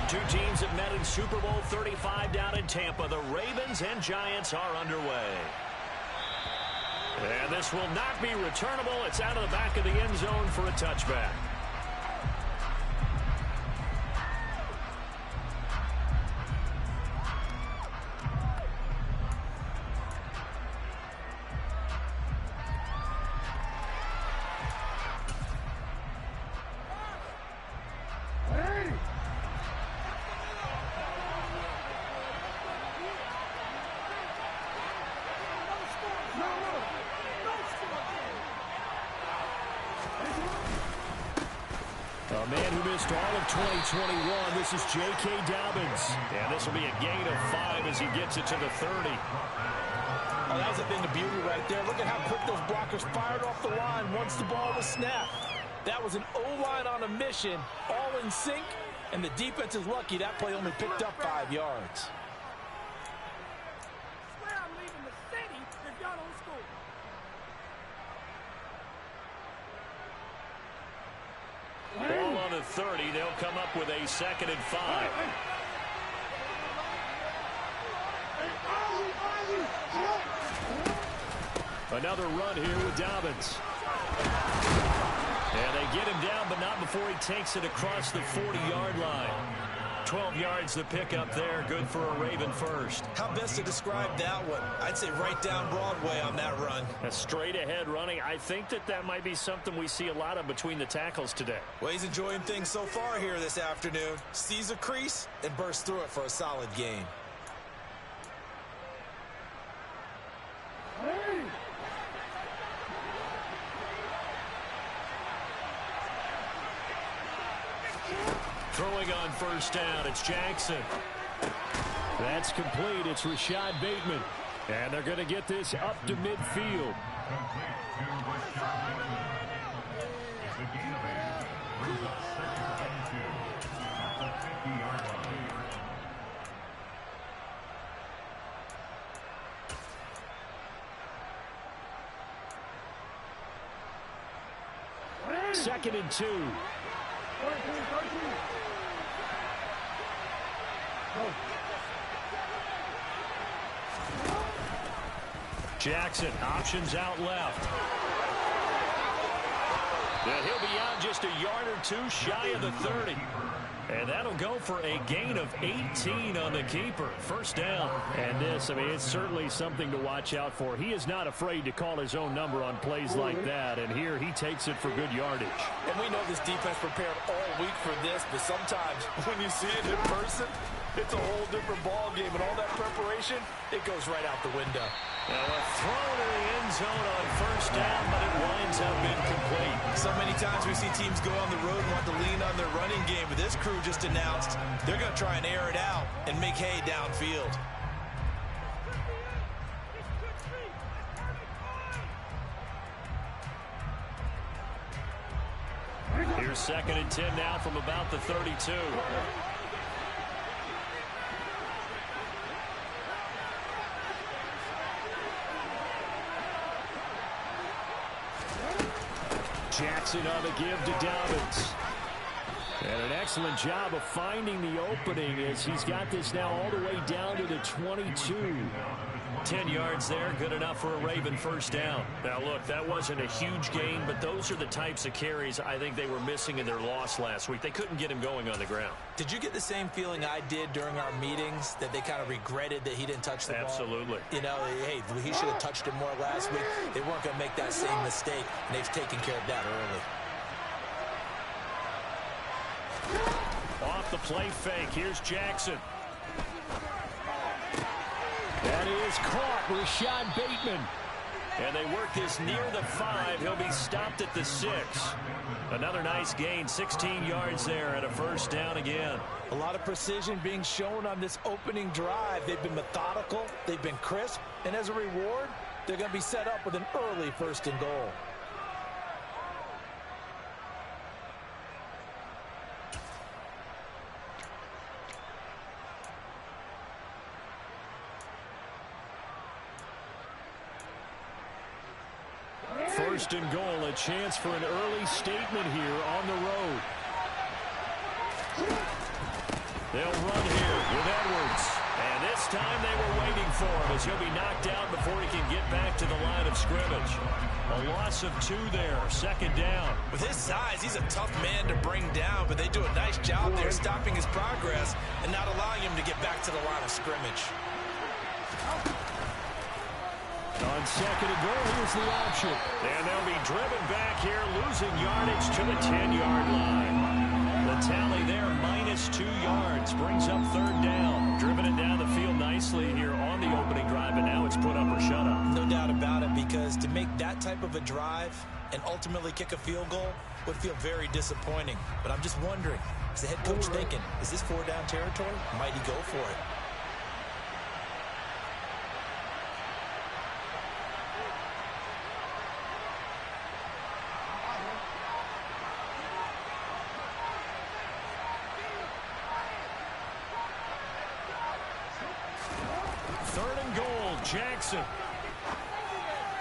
Two teams have met in Super Bowl 35 down in Tampa. The Ravens and Giants are underway. And this will not be returnable. It's out of the back of the end zone for a touchback. A man who missed all of 2021, this is J.K. Dobbins. And this will be a gain of 5 as he gets it to the 30. Oh, that was a thing of beauty right there. Look at how quick those blockers fired off the line once the ball was snapped. That was an O-line on a mission, all in sync, and the defense is lucky that play only picked up 5 yards. Ball on the 30. They'll come up with a 2nd and 5. Another run here with Dobbins. And they get him down, but not before he takes it across the 40-yard line. 12 yards to pick up there. Good for a Raven first. How best to describe that one? I'd say right down Broadway on that run. A straight-ahead running. I think that might be something we see a lot of between the tackles today. Well, he's enjoying things so far here this afternoon. Sees a crease and bursts through it for a solid gain. Throwing on first down, it's Jackson. That's complete. It's Rashad Bateman. And they're going to get this up to midfield. Second and 2. Jackson, options out left. And he'll be out just a yard or 2 shy of the 30. And that'll go for a gain of 18 on the keeper. First down. And this, I mean, it's certainly something to watch out for. He is not afraid to call his own number on plays like that. And here he takes it for good yardage. And we know this defense prepared all week for this, but sometimes when you see it in person, it's a whole different ball game. And all that preparation, it goes right out the window. Now a throw to the end zone on first down, but it winds up incomplete. So many times we see teams go on the road and want to lean on their running game, but this crew just announced they're going to try and air it out and make hay downfield. Here's 2nd and 10 now from about the 32. Jackson on the give to Dobbins. And an excellent job of finding the opening as he's got this now all the way down to the 22. 10 yards there, good enough for a Raven first down. Now, look, that wasn't a huge gain, but those are the types of carries I think they were missing in their loss last week. They couldn't get him going on the ground. Did you get the same feeling I did during our meetings, that they kind of regretted that he didn't touch the ball? Absolutely. You know, hey, he should have touched it more last week. They weren't going to make that same mistake, and they've taken care of that early. Off the play fake, here's Jackson. That is caught, Rashad Bateman. And they work this near the 5. He'll be stopped at the 6. Another nice gain, 16 yards there, and a first down again. A lot of precision being shown on this opening drive. They've been methodical, they've been crisp, and as a reward, they're going to be set up with an early 1st and goal. First and goal, a chance for an early statement here on the road. They'll run here with Edwards. And this time they were waiting for him as he'll be knocked out before he can get back to the line of scrimmage. A loss of 2 there, 2nd down. With his size, he's a tough man to bring down, but they do a nice job there stopping his progress and not allowing him to get back to the line of scrimmage. On 2nd and goal, here's the option. And they'll be driven back here, losing yardage to the 10-yard line. The tally there, -2 yards, brings up 3rd down. Driven it down the field nicely here on the opening drive, and now it's put up or shut up. No doubt about it, because to make that type of a drive and ultimately kick a field goal would feel very disappointing. But I'm just wondering, is the head coach thinking, is this 4-down territory? Might he go for it? Jackson.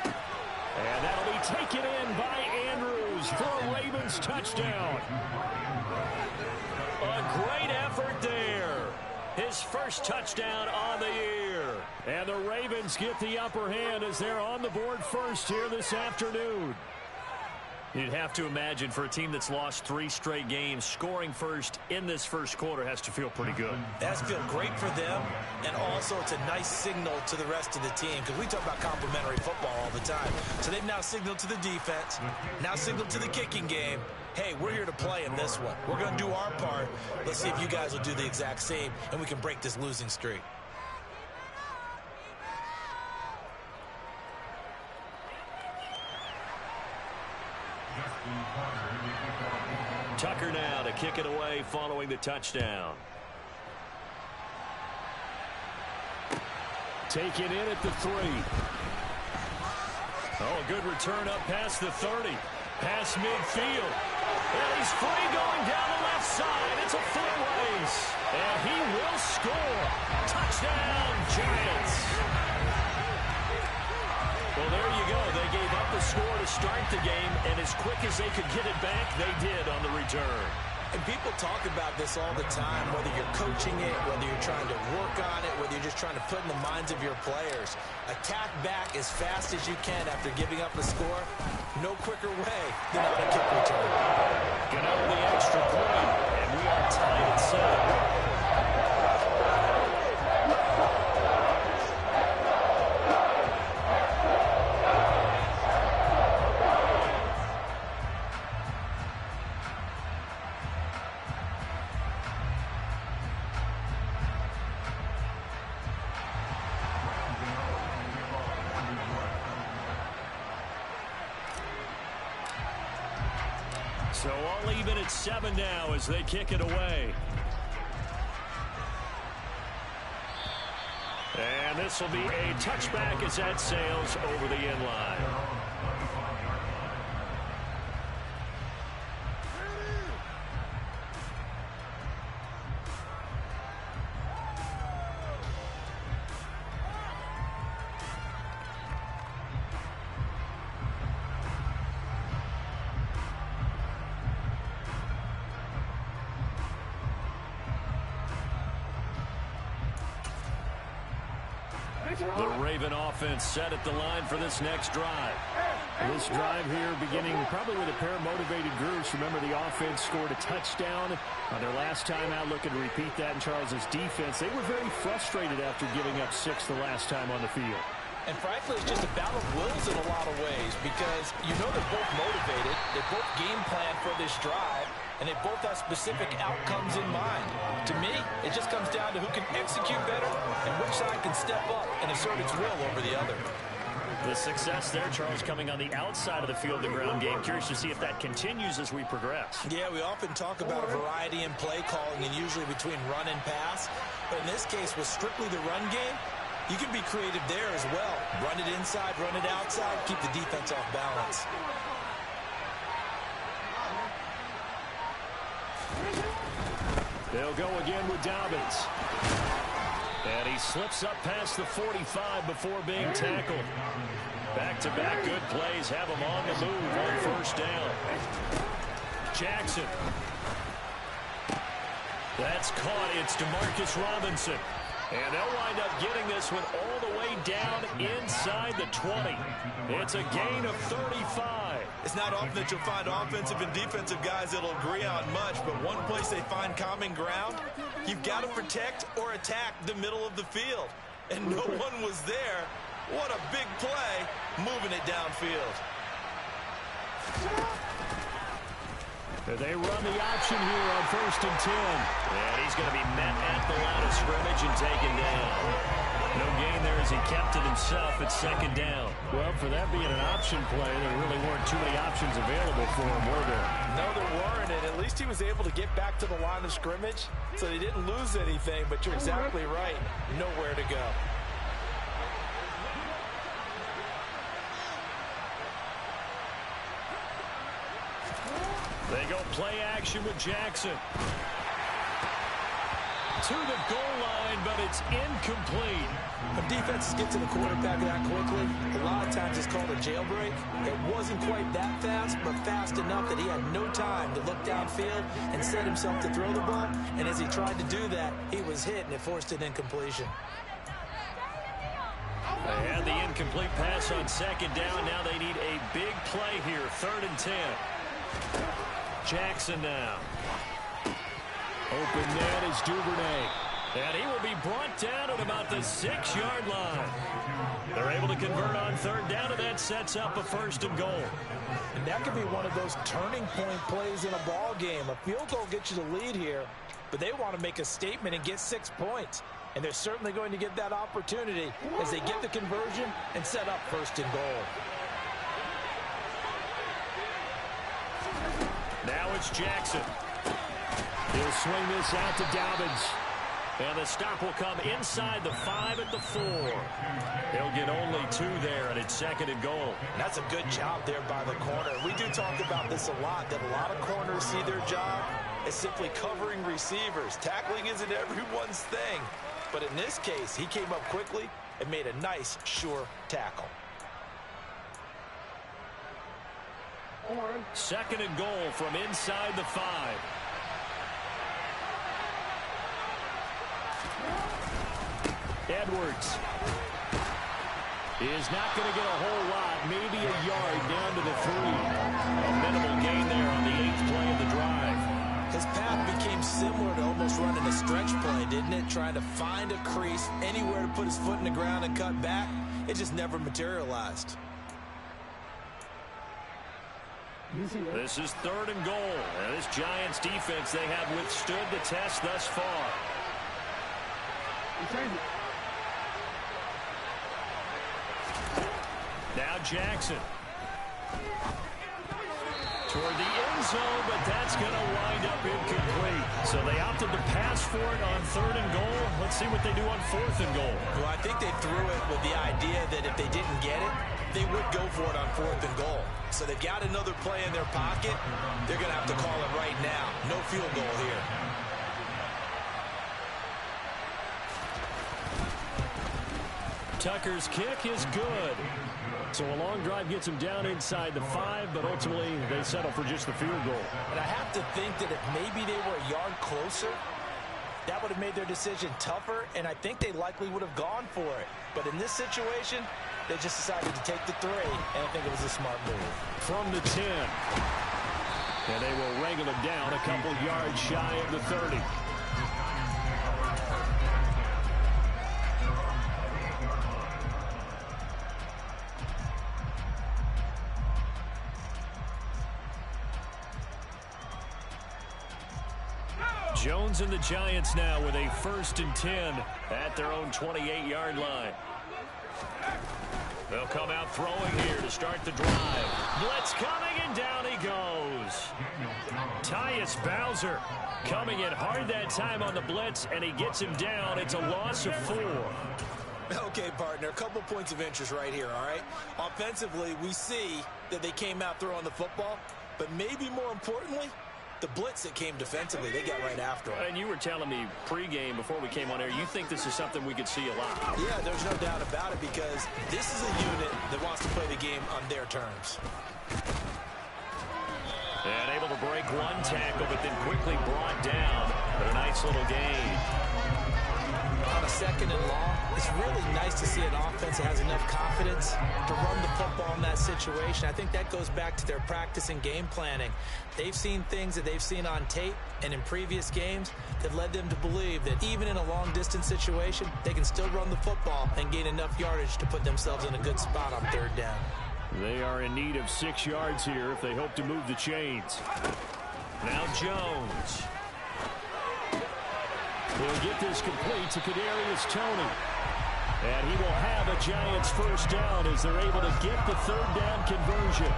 And that'll be taken in by Andrews for a Ravens touchdown. A great effort there. His first touchdown on the year. And the Ravens get the upper hand as they're on the board first here this afternoon. You'd have to imagine for a team that's lost 3 straight games, scoring first in this first quarter has to feel pretty good. It has to feel great for them, and also it's a nice signal to the rest of the team, because we talk about complimentary football all the time. So they've now signaled to the defense, now signaled to the kicking game, hey, we're here to play in this one. We're going to do our part. Let's see if you guys will do the exact same, and we can break this losing streak. Tucker now to kick it away following the touchdown. Taken in at the 3. Oh, a good return up past the 30. Past midfield. And he's free going down the left side. It's a foot race. And he will score. Touchdown, Giants. Well, there you go. They gave up the score to start the game, and as quick as they could get it back, they did on the return. And people talk about this all the time, whether you're coaching it, whether you're trying to work on it, whether you're just trying to put in the minds of your players. Attack back as fast as you can after giving up a score. No quicker way than on a kick return. Get out the extra point, and we are tied at 7. So all even at 7 now as they kick it away. And this will be a touchback as that sails over the end line. The Raven offense set at the line for this next drive. This drive here beginning probably with a pair of motivated groups. Remember, the offense scored a touchdown on their last time out, looking to repeat that in Charles's defense. They were very frustrated after giving up 6 the last time on the field. And frankly, it's just a battle of wills in a lot of ways, because you know they're both motivated, they both game plan for this drive, and they both have specific outcomes in mind. To me, it just comes down to who can execute better and which side can step up and assert its will over the other. The success there, Charles, coming on the outside of the field, the ground game. Curious to see if that continues as we progress. Yeah, we often talk about variety in play calling and usually between run and pass. But in this case, with strictly the run game, you can be creative there as well. Run it inside, run it outside, keep the defense off balance. They'll go again with Dobbins. And he slips up past the 45 before being tackled. Back-to-back good plays have him on the move on first down. Jackson. That's caught. It's Demarcus Robinson. And they'll wind up getting this one all the way down inside the 20. It's a gain of 35. It's not often that you'll find offensive and defensive guys that'll agree on much, but one place they find common ground, you've got to protect or attack the middle of the field. And no one was there. What a big play, moving it downfield. They run the option here on 1st and 10. And he's going to be met at the line of scrimmage and taken down. No gain there as he kept it himself at 2nd down. Well, for that being an option play, there really weren't too many options available for him, were there? No, there weren't, and at least he was able to get back to the line of scrimmage, so he didn't lose anything, but you're exactly right. Nowhere to go. They go play action with Jackson. To the goal line, but it's incomplete. When defenses get to the quarterback that quickly, a lot of times it's called a jailbreak. It wasn't quite that fast, but fast enough that he had no time to look downfield and set himself to throw the ball. And as he tried to do that, he was hit, and it forced an incompletion. They had the incomplete pass on 2nd down. Now they need a big play here, 3rd and 10. Jackson now. Open man is Duvernay. And he will be brought down at about the 6-yard line. They're able to convert on 3rd down, and that sets up a 1st and goal. And that could be one of those turning point plays in a ball game. A field goal gets you the lead here, but they want to make a statement and get 6 points. And they're certainly going to get that opportunity as they get the conversion and set up 1st and goal. Now it's Jackson. He'll swing this out to Dobbins. And the stop will come inside the 5 at the 4. He'll get only 2 there, and it's 2nd and goal. And that's a good job there by the corner. We do talk about this a lot, that a lot of corners see their job as simply covering receivers. Tackling isn't everyone's thing. But in this case, he came up quickly and made a nice, sure tackle. 2nd and goal from inside the 5. Edwards is not going to get a whole lot, maybe a yard down to the 3. A minimal gain there on the 8th play of the drive. His path became similar to almost running a stretch play, didn't it? Trying to find a crease, anywhere to put his foot in the ground and cut back. It just never materialized. This is 3rd and goal. And this Giants defense, they have withstood the test thus far. Now Jackson. Toward the end zone, but that's going to wind up incomplete. So they opted to pass for it on 3rd and goal. Let's see what they do on 4th and goal. Well, I think they threw it with the idea that if they didn't get it, they would go for it on 4th and goal. So they've got another play in their pocket. They're going to have to call it right now. No field goal here. Tucker's kick is good. So a long drive gets him down inside the 5, but ultimately they settle for just the field goal. And I have to think that if maybe they were a yard closer, that would have made their decision tougher, and I think they likely would have gone for it. But in this situation, they just decided to take the 3, and I think it was a smart move. From the 10. And they will wrangle him down a couple yards shy of the 30. Jones and the Giants now with a 1st and 10 at their own 28-yard line. They'll come out throwing here to start the drive. Blitz coming, and down he goes. Tyus Bowser coming in hard that time on the blitz, and he gets him down. It's a loss of 4. Okay, partner, a couple points of interest right here, all right? Offensively, we see that they came out throwing the football, but maybe more importantly, the blitz that came defensively, they got right after him. And you were telling me pregame before we came on air, you think this is something we could see a lot. Yeah, there's no doubt about it, because this is a unit that wants to play the game on their terms. And able to a break, one tackle, but then quickly brought down. But a nice little gain. On a 2nd and long, it's really nice to see an offense that has enough confidence to run the football in that situation. I think that goes back to their practice and game planning. They've seen things that they've seen on tape and in previous games that led them to believe that even in a long-distance situation, they can still run the football and gain enough yardage to put themselves in a good spot on 3rd down. They are in need of 6 yards here if they hope to move the chains. Now Jones. He'll get this complete to Kadarius Toney. And he will have a Giants first down as they're able to get the 3rd down conversion.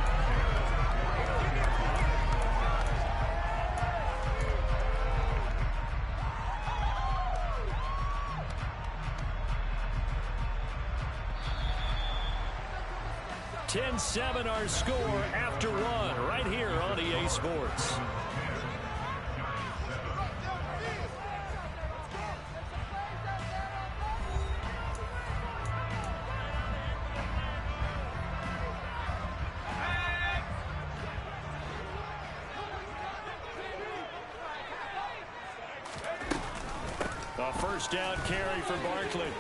$10-7 our score after 1 right here on EA Sports. A first down carry for Barkley.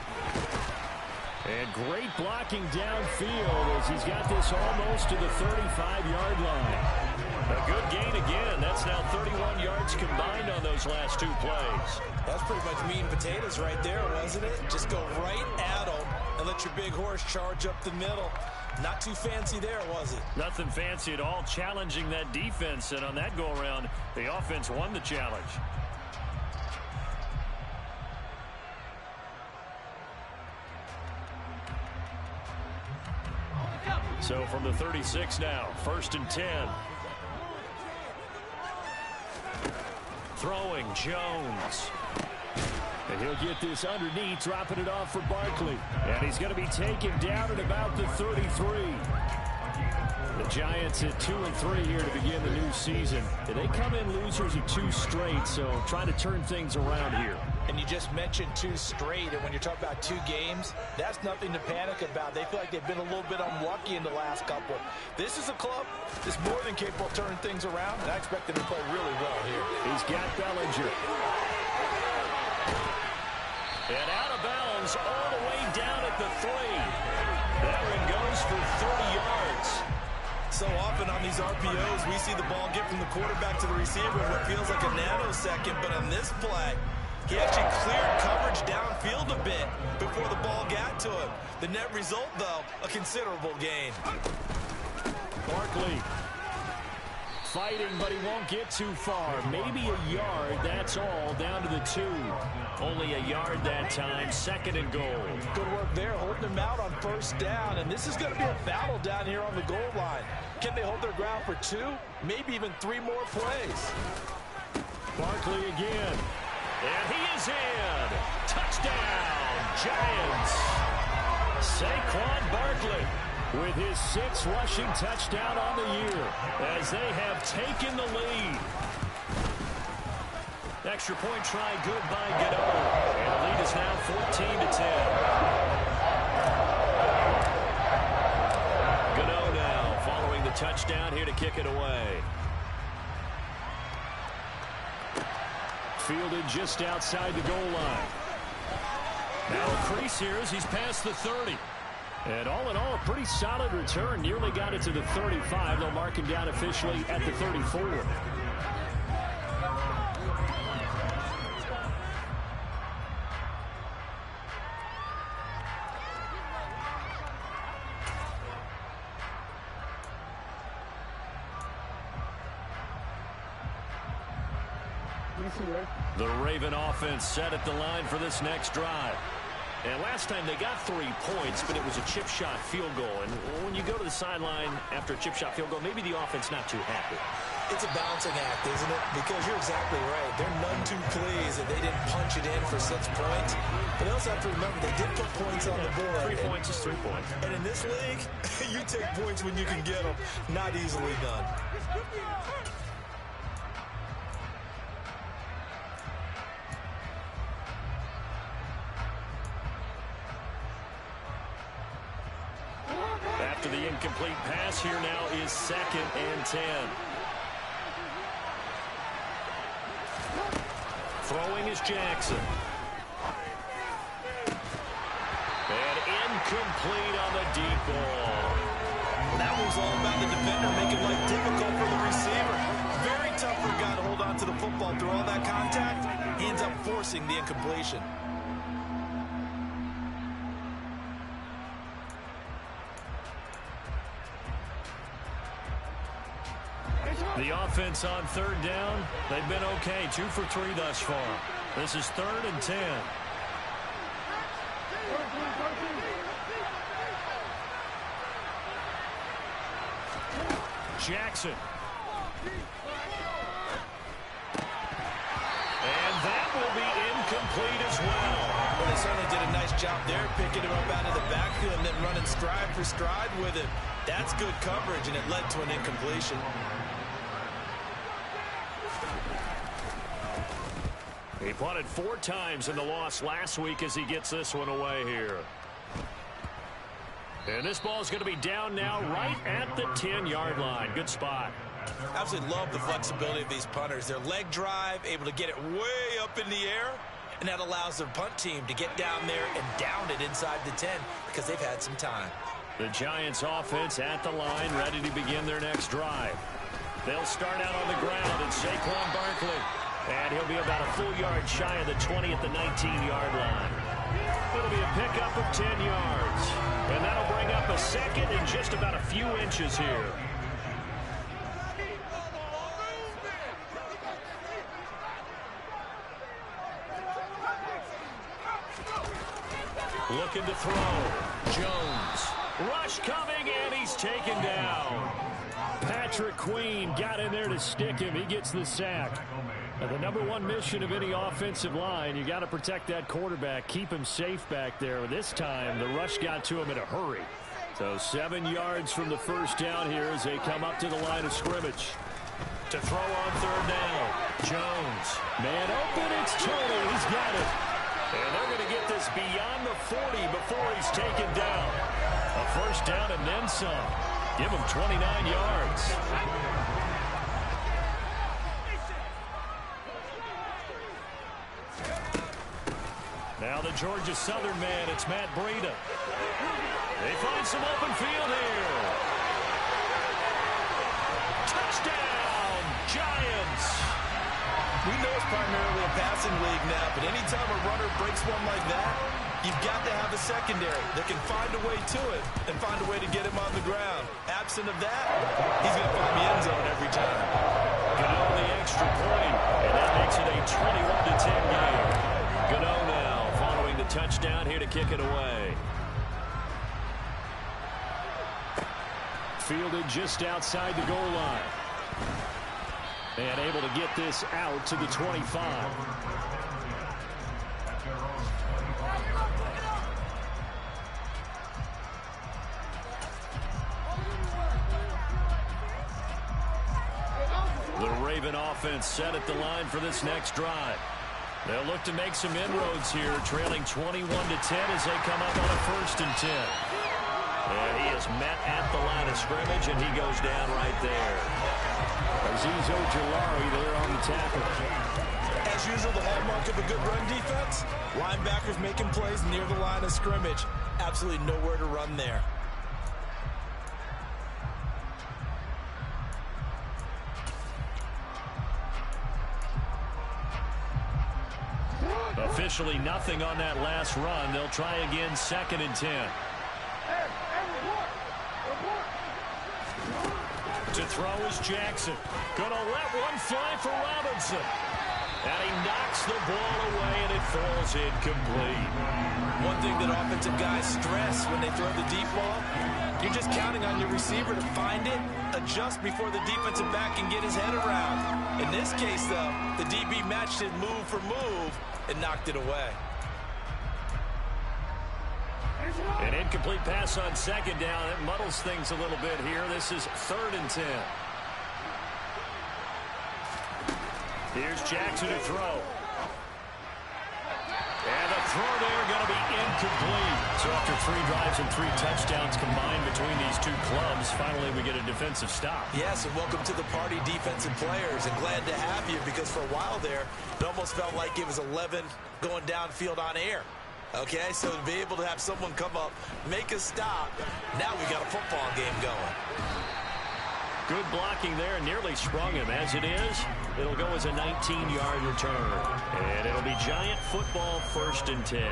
And great blocking downfield as he's got this almost to the 35-yard line. A good gain again. That's now 31 yards combined on those last 2 plays. That's pretty much meat and potatoes right there, wasn't it? Just go right at them and let your big horse charge up the middle. Not too fancy there, was it? Nothing fancy at all, challenging that defense. And on that go-around, the offense won the challenge. So from the 36 now, 1st and 10. Throwing Jones. And he'll get this underneath, dropping it off for Barkley. And he's going to be taken down at about the 33. The Giants at 2-3 here to begin the new season. They come in losers of 2 straight, so trying to turn things around here. And you just mentioned 2 straight, and when you're talking about 2 games, that's nothing to panic about. They feel like they've been a little bit unlucky in the last couple. This is a club that's more than capable of turning things around, and I expect them to play really well here. He's got Bellinger. And out of bounds all the way down at the 3. That one goes for 30 yards. So often on these RPOs, we see the ball get from the quarterback to the receiver in what feels like a nanosecond, but on this play, he actually cleared coverage downfield a bit before the ball got to him. The net result, though, a considerable gain. Barkley fighting, but he won't get too far. Maybe a yard, that's all, down to the 2. Only a yard that time, 2nd and goal. Good work there, holding them out on 1st down, and this is going to be a battle down here on the goal line. Can they hold their ground for 2, maybe even 3 more plays? Barkley again. And he is in. Touchdown, Giants. Saquon Barkley with his 6th rushing touchdown on the year as they have taken the lead. Extra point try good by Gano. And the lead is now 14-10. Gano now following the touchdown here to kick it away. Fielded just outside the goal line. Now a crease here as he's past the 30. And all in all, a pretty solid return. Nearly got it to the 35. They'll mark him down officially at the 34. The Raven offense set at the line for this next drive. And last time they got 3 points, but it was a chip shot field goal. And when you go to the sideline after a chip shot field goal, maybe the offense not too happy. It's a balancing act, isn't it? Because you're exactly right. They're none too pleased that they didn't punch it in for 6 points. But they also have to remember they did put points on the board. 3 points is 3 points. And in this league, you take points when you can get them. Not easily done. After the incomplete pass, here now is 2nd and 10. Throwing is Jackson. And incomplete on the deep ball. That was all about the defender making life difficult for the receiver. Very tough for a guy to hold on to the football through all that contact. He ends up forcing the incompletion. The offense on third down, they've been okay. 2 for 3 thus far. This is 3rd and 10. Jackson. And that will be incomplete as well. Well, they certainly did a nice job there, picking him up out of the backfield and then running stride for stride with him. That's good coverage, and it led to an incompletion. He punted 4 times in the loss last week as he gets this one away here. And this ball is going to be down now right at the 10-yard line. Good spot. Absolutely love the flexibility of these punters. Their leg drive, able to get it way up in the air, and that allows their punt team to get down there and down it inside the 10 because they've had some time. The Giants offense at the line, ready to begin their next drive. They'll start out on the ground, and Saquon Barkley. And he'll be about a full yard shy of the 20 at the 19-yard line. It'll be a pickup of 10 yards. And that'll bring up a second and just about a few inches here. Looking to throw. Jones. Rush coming, and he's taken down. Patrick Queen got in there to stick him. He gets the sack. And the #1 mission of any offensive line, you got to protect that quarterback, keep him safe back there. This time, the rush got to him in a hurry. So 7 yards from the first down here as they come up to the line of scrimmage. To throw on third down, Jones. Man open, it's Tony. He's got it. And they're going to get this beyond the 40 before he's taken down. A first down and then some. Give him 29 yards. Now the Georgia Southern man, it's Matt Breida. They find some open field here. Touchdown, Giants. We know it's primarily a passing league now, but anytime a runner breaks one like that, you've got to have a secondary that can find a way to it and find a way to get him on the ground. Absent of that, he's going to find the end zone every time. Gano the extra point, and that makes it a 21-10 game. Gano now following the touchdown here to kick it away. Fielded just outside the goal line. And able to get this out to the 25. The Raven offense set at the line for this next drive. They'll look to make some inroads here, trailing 21-10 as they come up on a 1st and 10. And he is met at the line of scrimmage, and he goes down right there. Azeez Ojulari there on the tackle. As usual, the hallmark of a good run defense, linebackers making plays near the line of scrimmage. Absolutely nowhere to run there. Officially nothing on that last run. They'll try again, 2nd and 10. To throw is Jackson. Gonna let one fly for Robinson. And he knocks the ball away, and it falls incomplete. One thing that offensive guys stress when they throw the deep ball, you're just counting on your receiver to find it, adjust before the defensive back can get his head around. In this case, though, the DB matched it move for move and knocked it away. An incomplete pass on 2nd down. It muddles things a little bit here. This is 3rd and 10. Here's Jackson to throw. And the throw there going to be incomplete. So after 3 drives and 3 touchdowns combined between these two clubs, finally we get a defensive stop. Yes, and welcome to the party, defensive players, and glad to have you, because for a while there, it almost felt like it was 11 going downfield on air. Okay, so to be able to have someone come up, make a stop, now we got a football game going. Good blocking there, nearly sprung him. As it is, it'll go as a 19-yard return. And it'll be Giant football, 1st and 10.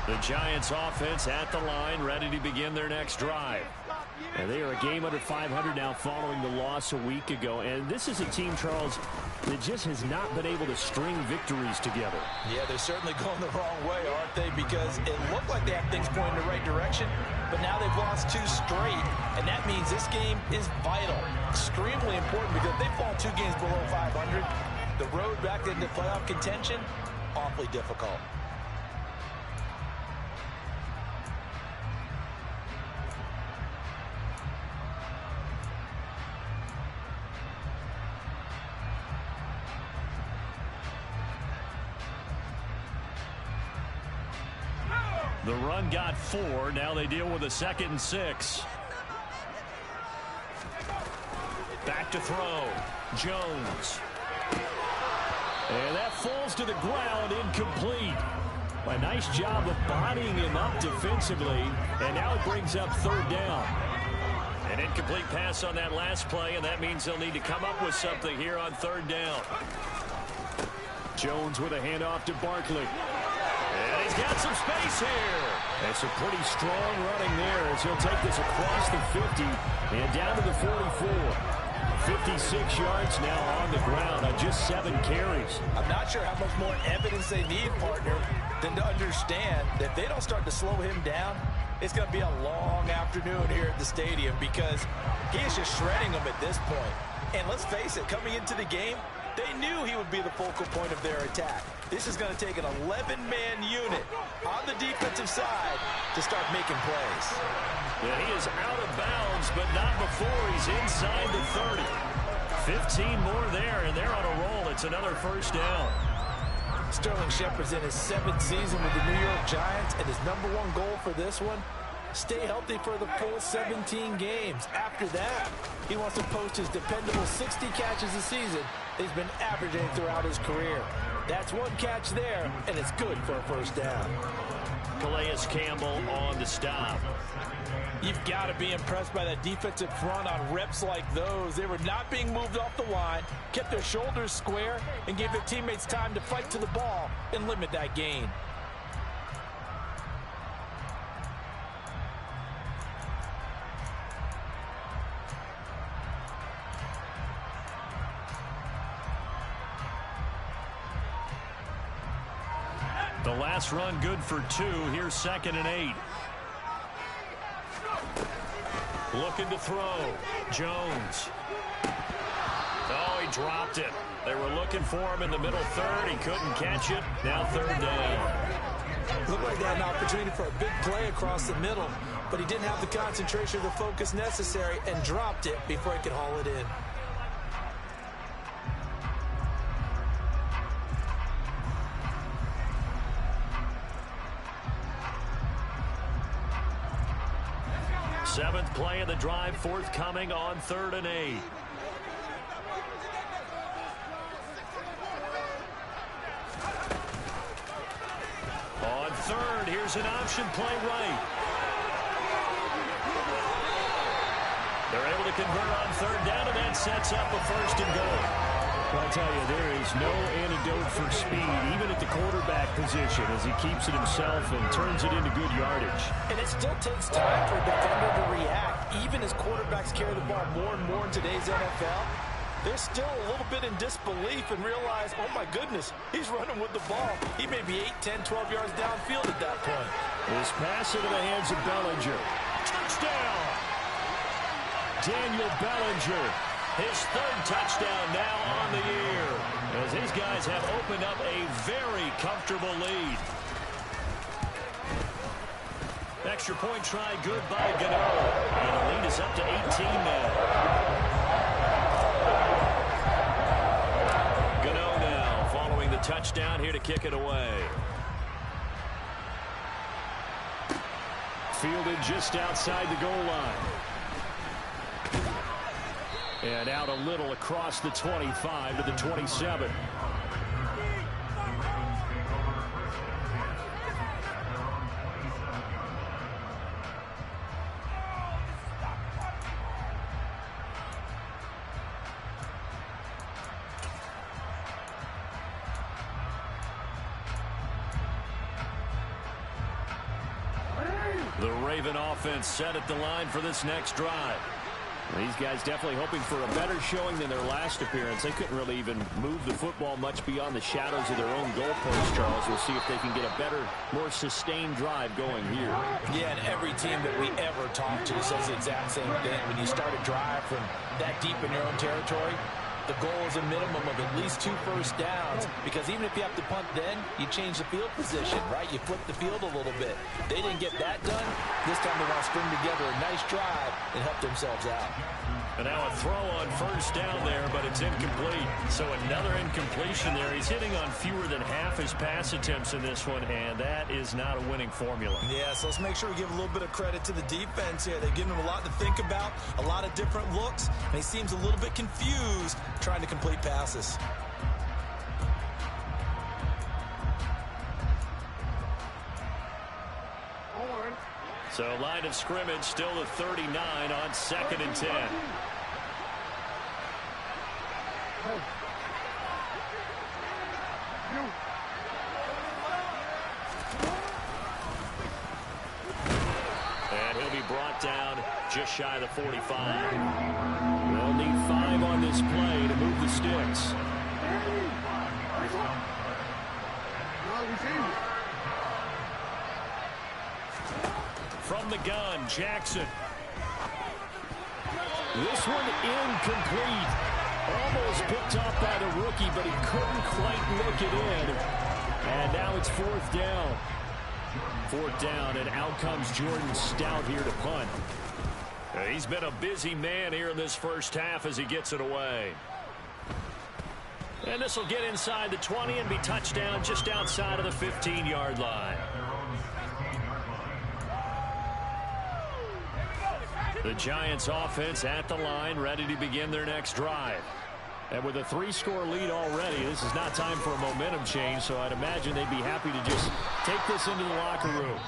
The Giants offense at the line, ready to begin their next drive. And they are a game under 500 now following the loss a week ago. And this is a team, Charles, that just has not been able to string victories together. Yeah, they're certainly going the wrong way, aren't they? Because it looked like they have things pointing in the right direction, but now they've lost 2 straight. And that means this game is vital, extremely important, because if they fall 2 games below 500, the road back into playoff contention, awfully difficult. The run got 4. Now they deal with a 2nd and 6. Back to throw. Jones. And that falls to the ground, incomplete. A nice job of bodying him up defensively. And now it brings up 3rd down. An incomplete pass on that last play, and that means they'll need to come up with something here on 3rd down. Jones with a handoff to Barkley. And he's got some space here. That's a pretty strong running there as he'll take this across the 50 and down to the 44. 56 yards now on the ground on just 7 carries. I'm not sure how much more evidence they need, partner, than to understand that if they don't start to slow him down, it's going to be a long afternoon here at the stadium, because he is just shredding them at this point. And let's face it, coming into the game, they knew he would be the focal point of their attack. This is going to take an 11-man unit on the defensive side to start making plays. Yeah, he is out of bounds, but not before he's inside the 30. 15 more there, and they're on a roll. It's another 1st down. Sterling Shepard's in his 7th season with the New York Giants, and his #1 goal for this one, stay healthy for the full 17 games. After that, he wants to post his dependable 60 catches a season he's been averaging throughout his career. That's 1 catch there, and it's good for a 1st down. Calais Campbell on the stop. You've got to be impressed by that defensive front on reps like those. They were not being moved off the line, kept their shoulders square, and gave their teammates time to fight to the ball and limit that gain. The last run good for 2. Here's 2nd and 8. Looking to throw. Jones. Oh, he dropped it. They were looking for him in the middle 3rd. He couldn't catch it. Now 3rd down. Looked like they had an opportunity for a big play across the middle, but he didn't have the concentration or the focus necessary and dropped it before he could haul it in. Seventh play of the drive forthcoming on 3rd and 8. On 3rd, here's an option play right. They're able to convert on 3rd down, and that sets up a 1st and goal. Well, I tell you, there is no antidote for speed, even at the quarterback position, as he keeps it himself and turns it into good yardage. And it still takes time for a defender to react. Even as quarterbacks carry the ball more and more in today's NFL, they're still a little bit in disbelief and realize, oh my goodness, he's running with the ball. He may be 8, 10, 12 yards downfield at that point. This pass into the hands of Bellinger. Touchdown! Daniel Bellinger. His 3rd touchdown now on the year, as his guys have opened up a very comfortable lead. Extra point try good by Gano. And the lead is up to touchdown here to kick it away. Fielded just outside the goal line. And out a little across the 25 to the 27. The Raven offense set at the line for this next drive. These guys definitely hoping for a better showing than their last appearance. They couldn't really even move the football much beyond the shadows of their own goalpost, Charles. We'll see if they can get a better, more sustained drive going here. Yeah, and every team that we ever talk to says the exact same thing. When you start a drive from that deep in your own territory, the goal is a minimum of at least 2 first downs, because even if you have to punt then, you change the field position, right? You flip the field a little bit. They didn't get that done. This time they want to string together a nice drive and help themselves out. And now a throw on first down there, but it's incomplete. So another incompletion there. He's hitting on fewer than half his pass attempts in this one, and that is not a winning formula. Yeah, so let's make sure we give a little bit of credit to the defense here. They've given him a lot to think about, a lot of different looks, and he seems a little bit confused trying to complete passes. So line of scrimmage still the 39 on 2nd and 10. And he'll be brought down just shy of the 45. They'll need 5 on this play to move the sticks. From the gun, Jackson. This one incomplete. Almost picked off by the rookie, but he couldn't quite look it in. And now it's 4th down. 4th down, and out comes Jordan Stout here to punt. He's been a busy man here in this first half as he gets it away. And this will get inside the 20 and be touchdown just outside of the 15-yard line. The Giants offense at the line, ready to begin their next drive. And with a 3-score lead already, this is not time for a momentum change, so I'd imagine they'd be happy to just take this into the locker room.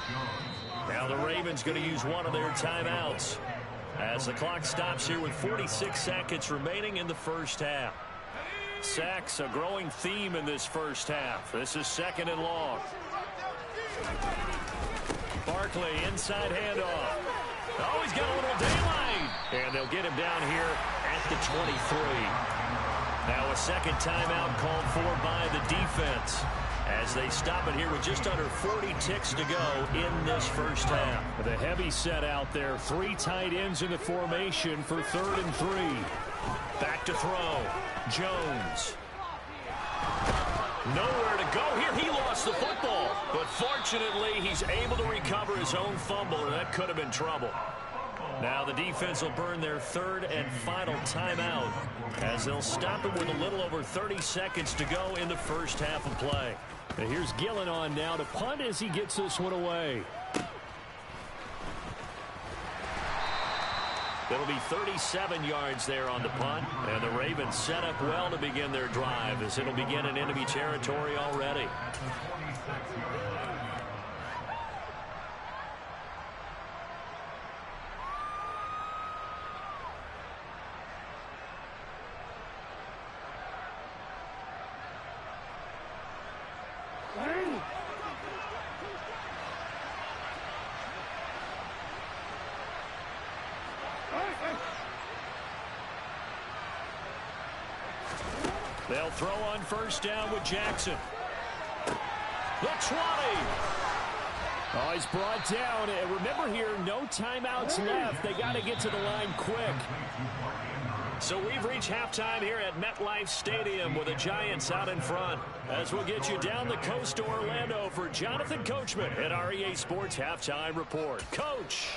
Now the Ravens going to use one of their timeouts as the clock stops here with 46 seconds remaining in the first half. Sacks, a growing theme in this first half. This is 2nd and long. Barkley, inside handoff. Oh, he's got a little daylight. And they'll get him down here at the 23. Now a second timeout called for by the defense as they stop it here with just under 40 ticks to go in this first half. The heavy set out there. 3 tight ends in the formation for 3rd and 3. Back to throw. Jones. Nowhere to go here. He lost the football. But fortunately, he's able to recover his own fumble, and that could have been trouble. Now the defense will burn their 3rd and final timeout as they'll stop it with a little over 30 seconds to go in the first half of play. And here's Gillen on now to punt as he gets this one away. It'll be 37 yards there on the punt, and the Ravens set up well to begin their drive as it'll begin in enemy territory already. They'll throw on first down with Jackson. The 20. Oh, he's brought down. And remember here, no timeouts left. They got to get to the line quick. So we've reached halftime here at MetLife Stadium with the Giants out in front. As we'll get you down the coast to Orlando for Jonathan Coachman at our EA Sports Halftime Report. Coach.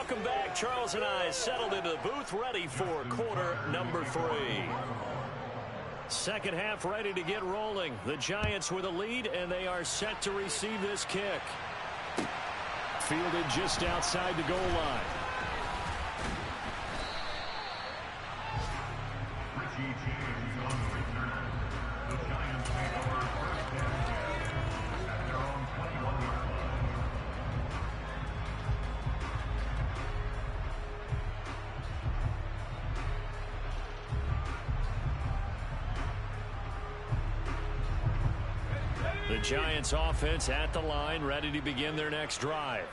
Welcome back. Charles and I settled into the booth, ready for quarter number 3. Second half ready to get rolling. The Giants with a lead, and they are set to receive this kick. Fielded just outside the goal line. The Giants offense at the line, ready to begin their next drive.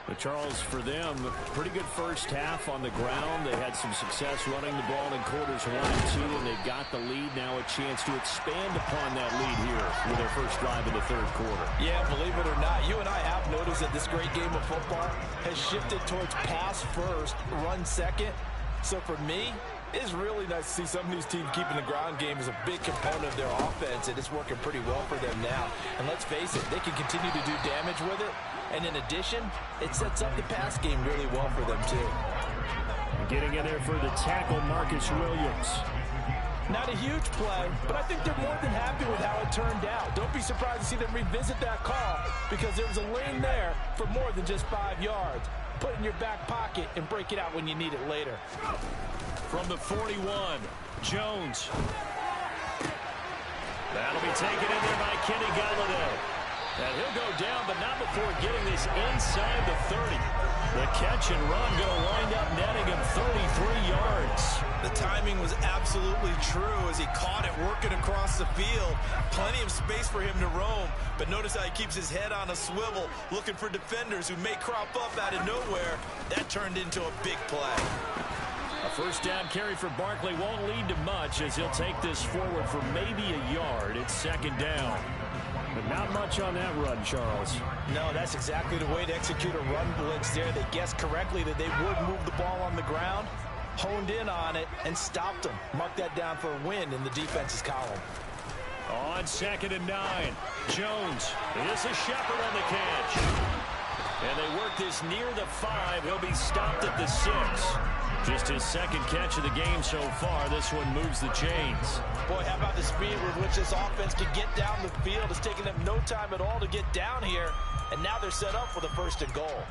But Charles, for them, pretty good first half on the ground. They had some success running the ball in quarters 1 and 2, and they've got the lead. Now a chance to expand upon that lead here with their first drive in the third quarter. Yeah, believe it or not, you and I have noticed that this great game of football has shifted towards pass first, run second. So for me, it's really nice to see some of these teams keeping the ground game as a big component of their offense, and it's working pretty well for them now. And let's face it, they can continue to do damage with it. And in addition, it sets up the pass game really well for them, too. Getting in there for the tackle, Marcus Williams. Not a huge play, but I think they're more than happy with how it turned out. Don't be surprised to see them revisit that call because there was a lane there for more than just 5 yards. Put it in your back pocket and break it out when you need it later. From the 41, Jones. That'll be taken in there by Kenny Golladay. And he'll go down, but not before getting this inside the 30. The catch and run going to wind up netting him 33 yards. The timing was absolutely true as he caught it working across the field. Plenty of space for him to roam, but notice how he keeps his head on a swivel, looking for defenders who may crop up out of nowhere. That turned into a big play. A first down carry for Barkley won't lead to much as he'll take this forward for maybe a yard. It's second down. But not much on that run, Charles. No, that's exactly the way to execute a run blitz there. They guessed correctly that they would move the ball on the ground, honed in on it, and stopped them. Mark that down for a win in the defense's column. On 2nd and 9, Jones. This is Shepard on the catch. And they work this near the 5. He'll be stopped at the 6. Just his second catch of the game so far. This one moves the chains. Boy, how about the speed with which this offense can get down the field? It's taken them no time at all to get down here, and now they're set up for the 1st and goal.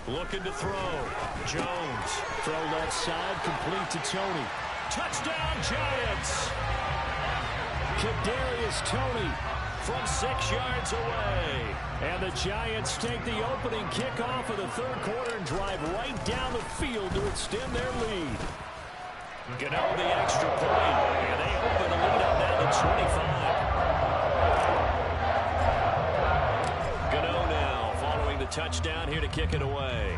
Looking to throw. Jones. Throw left side, complete to Toney. Touchdown, Giants. Kadarius Toney from 6 yards away. And the Giants take the opening kickoff of the third quarter and drive right down the field to extend their lead. Gano the extra point. And they open the lead up now to 25. Gano now following the touchdown here to kick it away.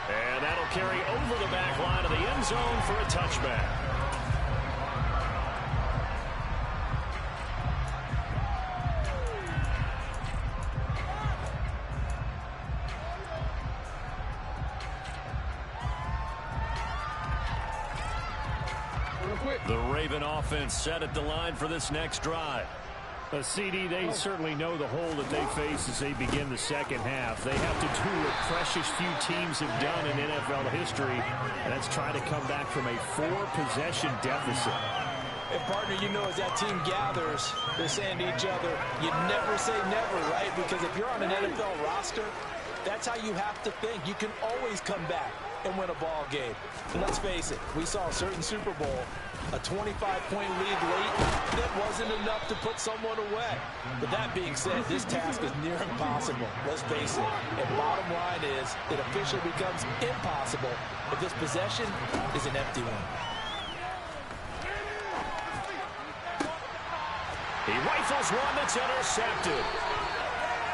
And that'll carry over the back line of the end zone for a touchback. The Raven offense set at the line for this next drive. A CD, they certainly know the hole that they face as they begin the second half. They have to do what precious few teams have done in NFL history, and that's try to come back from a 4-possession deficit. And partner, you know, as that team gathers, they're saying to each other, you never say never, right? Because if you're on an NFL roster, that's how you have to think. You can always come back and win a ball game. And let's face it, we saw a certain Super Bowl, a 25-point lead late, that wasn't enough to put someone away. But that being said, this task is near impossible. Let's face it. And bottom line is, it officially becomes impossible if this possession is an empty one. He rifles one that's intercepted.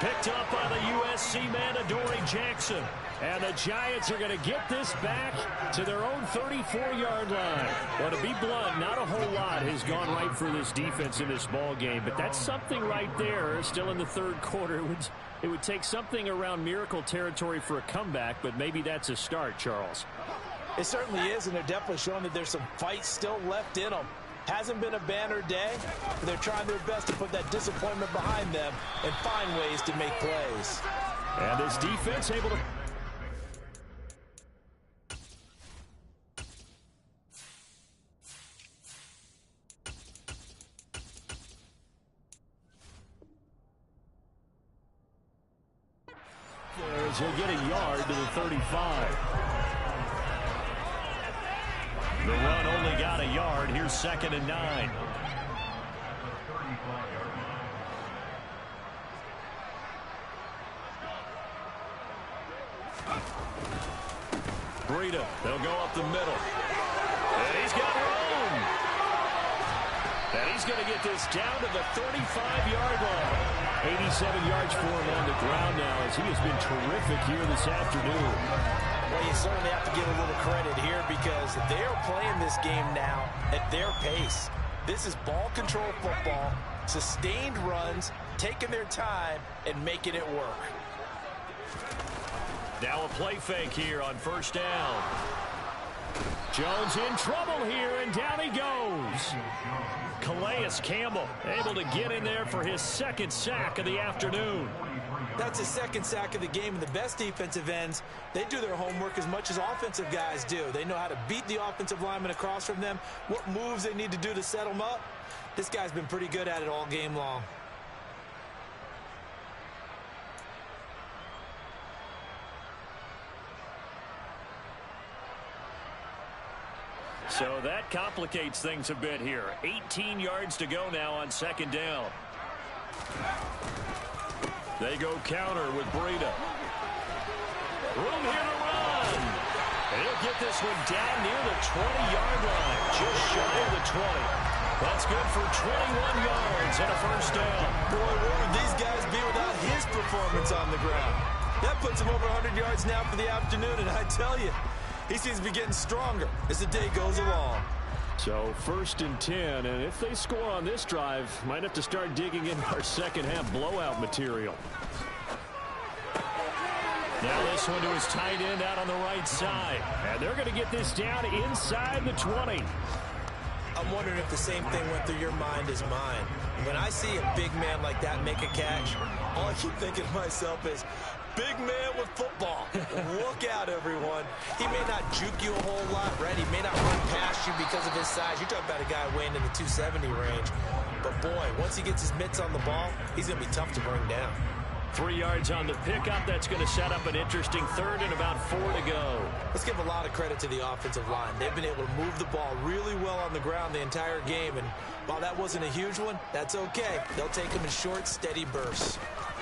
Picked up by the USC man, Adoree Jackson. And the Giants are going to get this back to their own 34-yard line. Well, to be blunt, not a whole lot has gone right for this defense in this ball game, but that's something right there. Still in the third quarter. It would It would take something around miracle territory for a comeback, but maybe that's a start, Charles. It certainly is, and they're definitely showing that there's some fight still left in them. Hasn't been a banner day, but they're trying their best to put that disappointment behind them and find ways to make plays. And this defense able to... He'll get a yard to the 35. The run only got a yard. Here's 2nd and 9. Breida, they'll go up the middle. And he's got room. And he's going to get this down to the 35-yard line. 87 yards for him on the ground now as he has been terrific here this afternoon. Well, you certainly have to give a little credit here because they are playing this game now at their pace. This is ball control football, sustained runs, taking their time, and making it work. Now a play fake here on 1st down. Jones in trouble here, and down he goes. Calais Campbell able to get in there for his 2nd sack of the afternoon. That's his 2nd sack of the game, and the best defensive ends, they do their homework as much as offensive guys do. They know how to beat the offensive lineman across from them, what moves they need to do to set them up. This guy's been pretty good at it all game long. So that complicates things a bit here. 18 yards to go now on 2nd down. They go counter with Breida. Room here to run. And he'll get this one down near the 20-yard line, just shy of the 20. That's good for 21 yards and a 1st down. Boy, where would these guys be without his performance on the ground? That puts him over 100 yards now for the afternoon, and I tell you, he seems to be getting stronger as the day goes along. So 1st and 10, and if they score on this drive, might have to start digging in our second-half blowout material. Now this one to his tight end out on the right side. And they're going to get this down inside the 20. I'm wondering if the same thing went through your mind as mine. When I see a big man like that make a catch, all I keep thinking to myself is, big man with football. Look out, everyone. He may not juke you a whole lot, right? He may not run past you because of his size. You're talking about a guy weighing in the 270 range. But, boy, once he gets his mitts on the ball, he's going to be tough to bring down. 3 yards on the pickup. That's going to set up an interesting 3rd and about 4 to go. Let's give a lot of credit to the offensive line. They've been able to move the ball really well on the ground the entire game. And while that wasn't a huge one, that's okay. They'll take them in short, steady bursts.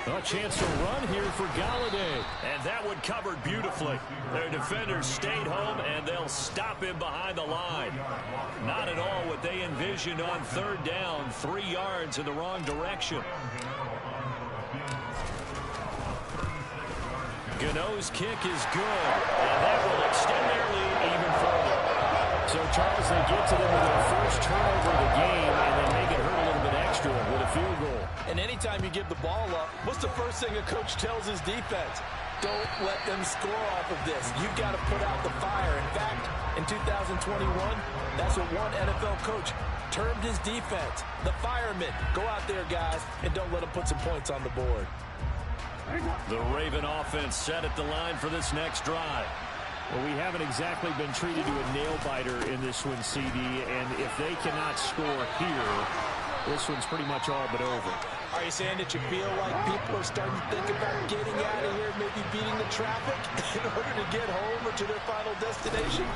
A chance to run here for Galladay. And that one covered beautifully. Their defenders stayed home, and they'll stop him behind the line. Not at all what they envisioned on 3rd down. 3 yards in the wrong direction. Gano's kick is good, and that will extend their lead even further. So, Charles, they get to them with their first turnover of the game, and then make it hurt a little bit extra with a field goal. And anytime you give the ball up, what's the first thing a coach tells his defense? Don't let them score off of this. You've got to put out the fire. In fact, in 2021, that's what one NFL coach termed his defense. The firemen. Go out there, guys, and don't let them put some points on the board. The Raven offense set at the line for this next drive. Well, we haven't exactly been treated to a nail-biter in this one, CD, and if they cannot score here, this one's pretty much all but over. Are you saying that you feel like people are starting to think about getting out of here, maybe beating the traffic in order to get home or to their final destination?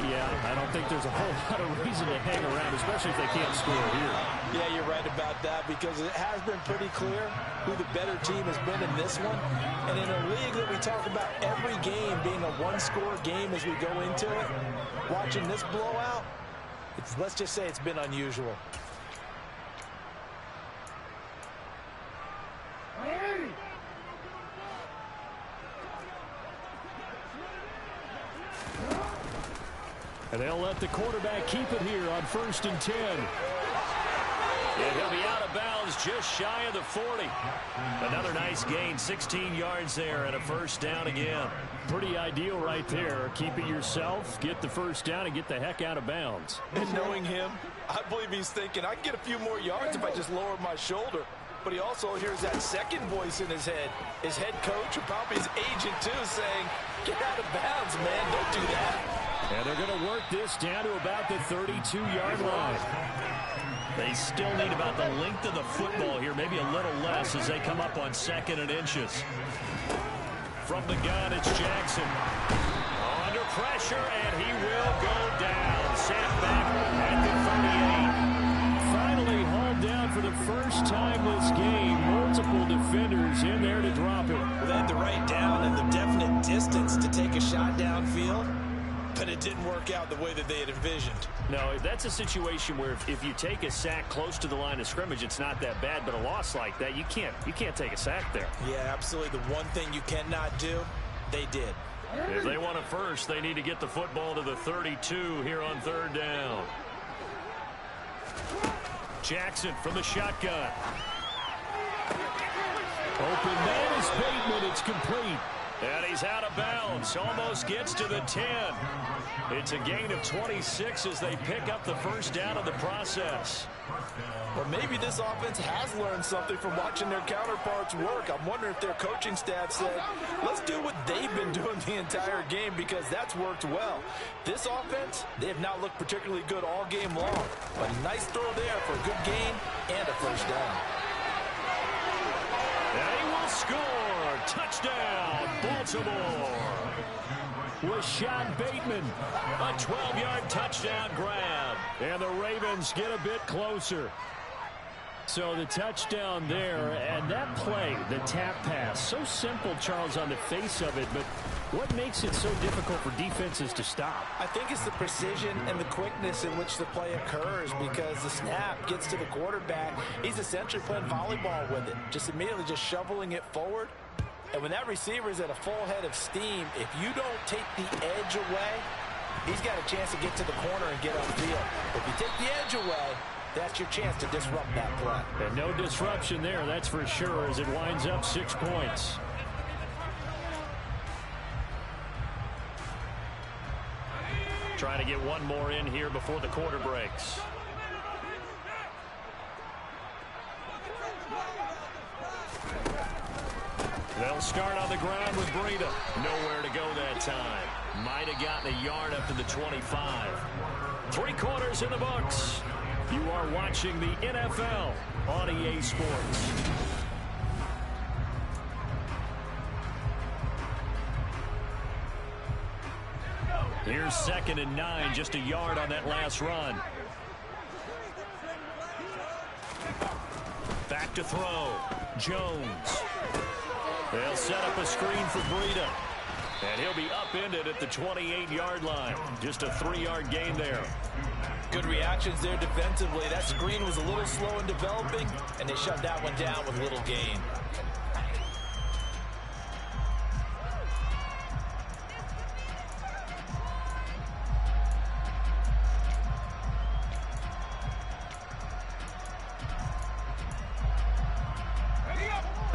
Yeah, I don't think there's a whole lot of reason to hang around, especially if they can't score here. Yeah, you're right about that because it has been pretty clear who the better team has been in this one. And in a league that we talk about every game being a one-score game as we go into it, watching this blowout, let's just say it's been unusual. And they'll let the quarterback keep it here on 1st and 10. And he'll be out of of bounds just shy of the 40. Another nice gain, 16 yards there and a first down again. Pretty ideal right there. Keep it yourself, get the first down, and get the heck out of bounds. And knowing him, I believe he's thinking, I can get a few more yards if I just lower my shoulder. But he also hears that second voice in his head. His head coach, or probably his agent too, saying, get out of bounds, man, don't do that. And they're going to work this down to about the 32-yard line. They still need about the length of the football here, maybe a little less as they come up on 2nd and inches. From the gun, it's Jackson. Under pressure, and he will go down. Sent back at the 38. Finally hauled down for the first time this game. Multiple defenders in there to drop it. Well, they had the right down and the definite distance to take a shot downfield, but it didn't work out the way that they had envisioned. No, that's a situation where if you take a sack close to the line of scrimmage, it's not that bad, but a loss like that, you can't take a sack there. Yeah, absolutely. The one thing you cannot do, they did. If they want it first, they need to get the football to the 32 here on 3rd down. Jackson from the shotgun. Open man is Bateman. It's complete. And he's out of bounds. Almost gets to the 10. It's a gain of 26 as they pick up the first down in the process. Well, maybe this offense has learned something from watching their counterparts work. I'm wondering if their coaching staff said, let's do what they've been doing the entire game, because that's worked well. This offense, they have not looked particularly good all game long. But a nice throw there for a good gain and a first down. And he will score. Touchdown, Baltimore. Rashad Bateman. A 12-yard touchdown grab. And the Ravens get a bit closer. So the touchdown there, and that play, the tap pass, so simple, Charles, on the face of it, but what makes it so difficult for defenses to stop? I think it's the precision and the quickness in which the play occurs, because the snap gets to the quarterback. He's essentially playing volleyball with it, just immediately just shoveling it forward. And when that receiver is at a full head of steam, if you don't take the edge away, he's got a chance to get to the corner and get upfield. If you take the edge away, that's your chance to disrupt that play. And no disruption there, that's for sure, as it winds up 6 points. Trying to get one more in here before the quarter breaks. They'll start on the ground with Breida. Nowhere to go that time. Might have gotten a yard up to the 25. 3 quarters in the books. You are watching the NFL on EA Sports. Here's 2nd and 9, just a yard on that last run. Back to throw. Jones. They'll set up a screen for Breida. And he'll be upended at the 28-yard line. Just a 3-yard gain there. Good reactions there defensively. That screen was a little slow in developing, and they shut that one down with little gain.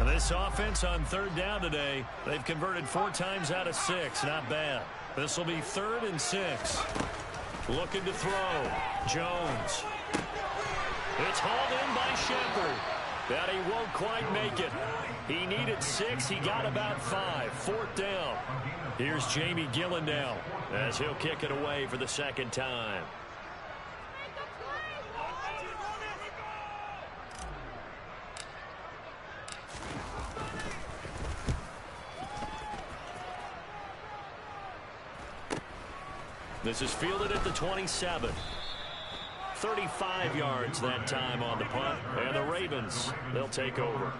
This offense on 3rd down today, they've converted 4 times out of 6. Not bad. This will be 3rd and 6. Looking to throw. Jones. It's hauled in by Shepard. But he won't quite make it. He needed 6. He got about 5. 4th down. Here's Jamie Gillen now as he'll kick it away for the 2nd time. This is fielded at the 27. 35 yards that time on the punt. And the Ravens, they'll take over.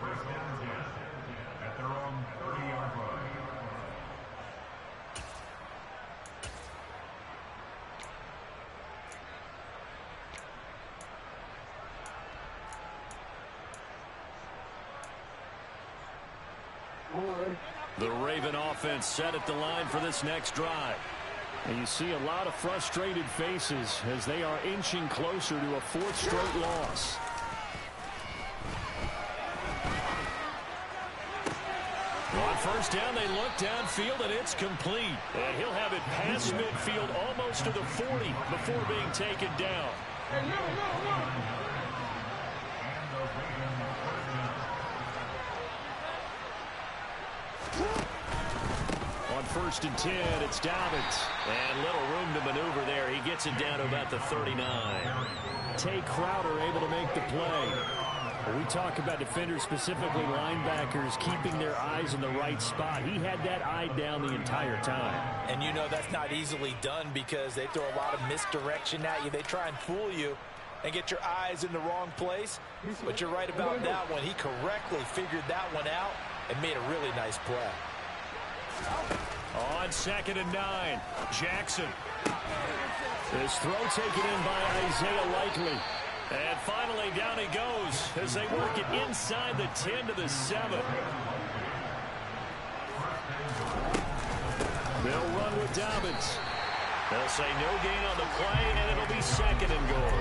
The Raven offense set at the line for this next drive. And you see a lot of frustrated faces as they are inching closer to a 4th straight loss. on first down, they look downfield, and it's complete. And he'll have it past midfield almost to the 40 before being taken down. On 1st and 10, it's Dobbins. And little room to maneuver there. He gets it down to about the 39. Tay Crowder able to make the play. We talk about defenders, specifically linebackers, keeping their eyes in the right spot. He had that eye down the entire time. And you know that's not easily done because they throw a lot of misdirection at you. They try and fool you and get your eyes in the wrong place. But you're right about that one. He correctly figured that one out and made a really nice play. On 2nd and 9, Jackson. His throw taken in by Isaiah Likely. And finally down he goes as they work it inside the 10 to the 7. They'll run with Dobbins. They'll say no gain on the play, and it'll be 2nd and goal.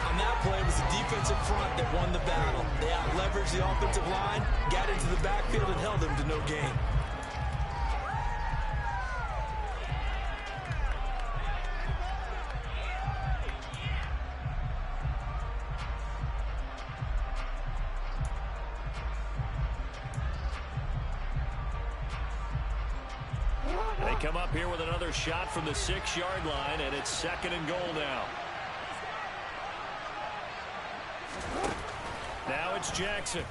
On that play, it was the defensive front that won the battle. They out-leveraged the offensive line, got into the backfield, and held them to no gain. They come up here with another shot from the 6-yard line, and it's 2nd and goal now. Now it's Jackson.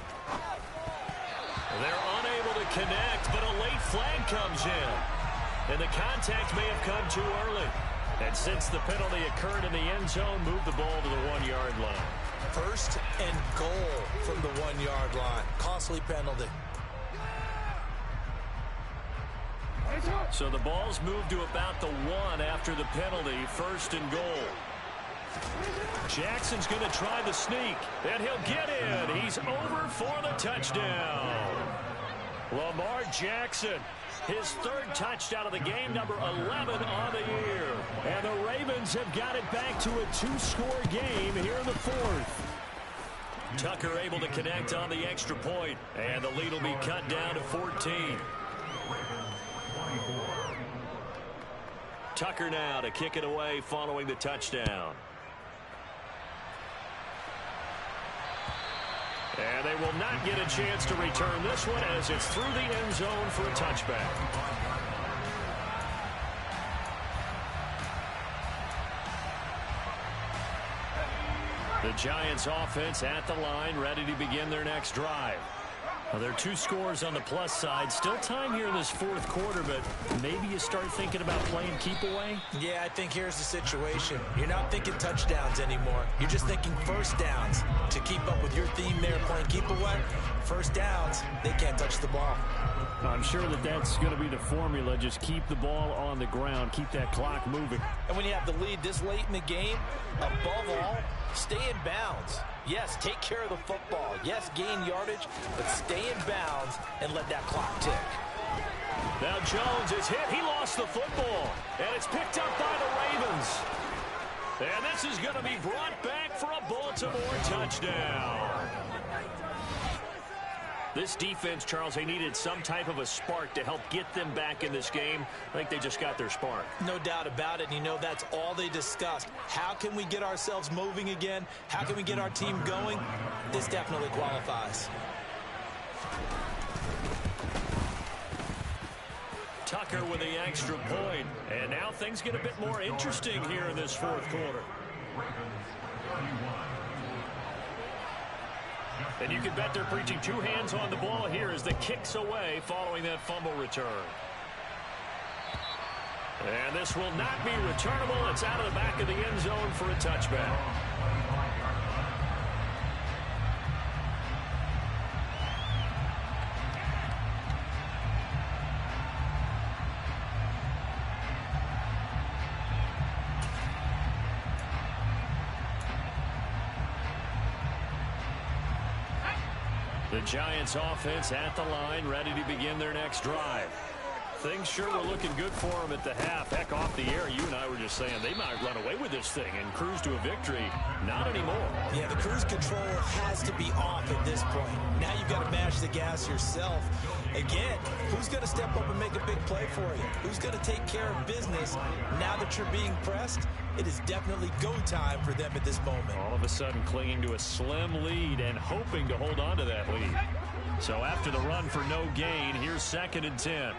They're unable to connect, but a late flag comes in. And the contact may have come too early. And since the penalty occurred in the end zone, move the ball to the 1-yard line. 1st and goal from the 1-yard line. Costly penalty. So the ball's moved to about the 1 after the penalty. 1st and goal. Jackson's going to try the sneak, and he'll get in. He's over for the touchdown. Lamar Jackson, his 3rd touchdown of the game, number 11 on the year. And the Ravens have got it back to a 2-score game here in the 4th. Tucker able to connect on the extra point, and the lead will be cut down to 14. Tucker now to kick it away following the touchdown. And they will not get a chance to return this one as it's through the end zone for a touchback. The Giants offense at the line, ready to begin their next drive. Well, there are 2 scores on the plus side. Still time here in this 4th quarter, but maybe you start thinking about playing keep away? Yeah, I think here's the situation. You're not thinking touchdowns anymore. You're just thinking 1st downs. To keep up with your theme there, playing keep away, 1st downs, they can't touch the ball. I'm sure that that's going to be the formula. Just keep the ball on the ground. Keep that clock moving. And when you have the lead this late in the game, above all, stay in bounds. Yes, take care of the football. Yes, gain yardage, but stay in bounds and let that clock tick. Now Jones is hit. He lost the football, and it's picked up by the Ravens. And this is going to be brought back for a Baltimore touchdown. This defense, Charles, they needed some type of a spark to help get them back in this game. I think they just got their spark. No doubt about it. And you know that's all they discussed. How can we get ourselves moving again? How can we get our team going? This definitely qualifies. Tucker with the extra point. And now things get a bit more interesting here in this 4th quarter. And you can bet they're preaching 2 hands on the ball here as the kick's away following that fumble return. And this will not be returnable. It's out of the back of the end zone for a touchback. The Giants offense at the line, ready to begin their next drive. Things sure were looking good for him at the half. Heck, off the air, you and I were just saying they might run away with this thing and cruise to a victory. Not anymore. Yeah, the cruise control has to be off at this point. Now you've got to mash the gas yourself. Again, who's going to step up and make a big play for you? Who's going to take care of business now that you're being pressed? It is definitely go time for them at this moment. All of a sudden clinging to a slim lead and hoping to hold on to that lead. So after the run for no gain, here's 2nd and 10.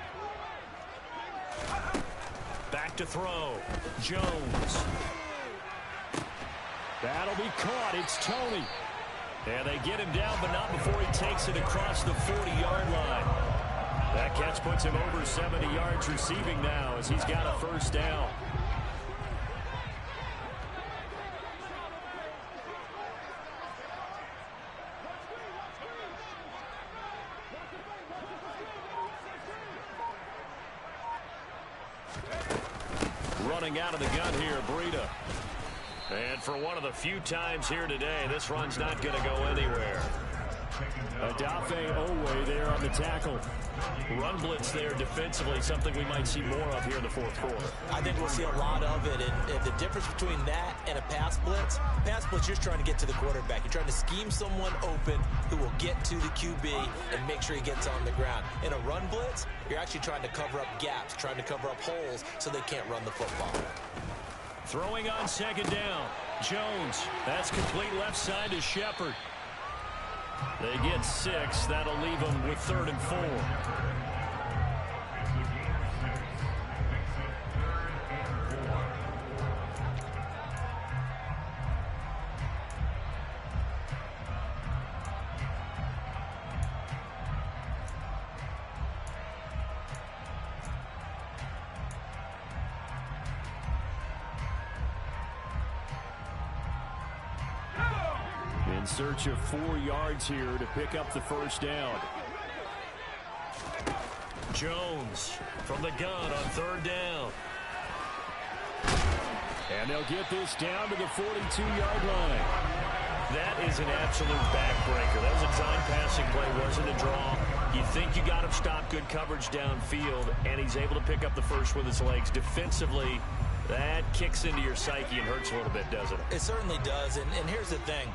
Back to throw. Jones. That'll be caught. It's Toney. And they get him down, but not before he takes it across the 40-yard line. That catch puts him over 70 yards receiving now as he's got a first down. Running out of the gun here, Breida. And for one of the few times here today, this run's not going to go anywhere. Odafe Oweh there on the tackle. Run blitz there defensively, something we might see more of here in the fourth quarter. I think we'll see a lot of it, and the difference between that and a pass blitz, you're trying to get to the quarterback. You're trying to scheme someone open who will get to the QB and make sure he gets on the ground. In a run blitz, you're actually trying to cover up gaps, trying to cover up holes so they can't run the football. Throwing on 2nd down. Jones. That's complete left side to Shepard. They get 6. That'll leave them with 3rd and 4. In search of 4 yards here to pick up the first down. Jones from the gun on 3rd down. And they'll get this down to the 42-yard line. That is an absolute backbreaker. That was a design passing play, wasn't a draw. You think you got him stopped, good coverage downfield, and he's able to pick up the first with his legs. Defensively, that kicks into your psyche and hurts a little bit, doesn't it? It certainly does, and here's the thing.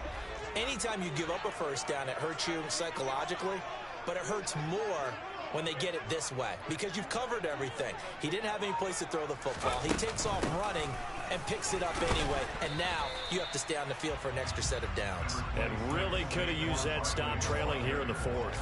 Anytime you give up a first down, it hurts you psychologically, but it hurts more when they get it this way because you've covered everything. He didn't have any place to throw the football. He takes off running and picks it up anyway, and now you have to stay on the field for an extra set of downs. And really could have used that stop trailing here in the 4th.